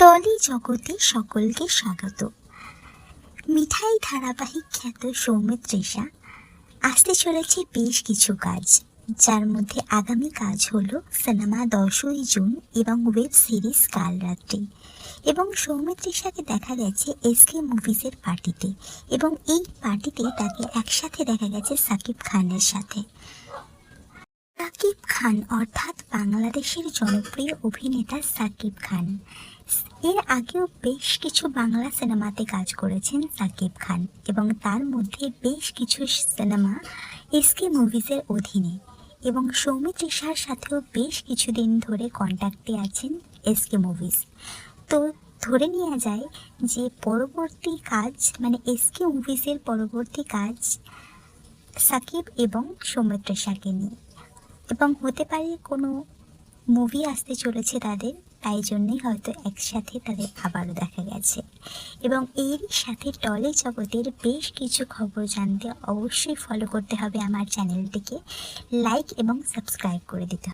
Trolley জগতে সকলকে স্বাগত। মিঠাই ধারাবাহিক খ্যাত সৌমিত্রিষা আসতে চলেছে বেশ কিছু কাজ, যার মধ্যে আগামী কাজ হলো সিনেমা 10ই জুন এবং ওয়েব সিরিজ কাল রাত্রি। এবং সৌমিত্রিষাকে দেখা গেছে এসকে মুভিজের পার্টিতে, এবং এই পার্টিতে তাকে একসাথে দেখা গেছে সাকিব খানের সাথে। সাকিব খান অর্থাৎ বাংলাদেশের জনপ্রিয় অভিনেতা সাকিব খান। এর আগেও বেশ কিছু বাংলা সিনেমাতে কাজ করেছেন সাকিব খান, এবং তার মধ্যে বেশ কিছু সিনেমা এসকে মুভিজের অধীনে। এবং সৌমিত্রিষার সাথেও বেশ কিছুদিন ধরে কন্ট্যাক্টে আছেন এসকে মুভিজ। তো ধরে নেওয়া যায় যে পরবর্তী কাজ মানে এসকে মুভিজের পরবর্তী কাজ সাকিব এবং সৌমিত্রিষাকে নিয়ে, এবং হতে পারে কোনো মুভি আসতে চলেছে তাদের, তাই জন্যই হয়তো একসাথে তাদের আবারও দেখা গেছে। এবং এরই সাথে টলি জগতের বেশ কিছু খবর জানতে অবশ্যই ফলো করতে হবে আমার চ্যানেলটিকে, লাইক এবং সাবস্ক্রাইব করে দিতে হবে।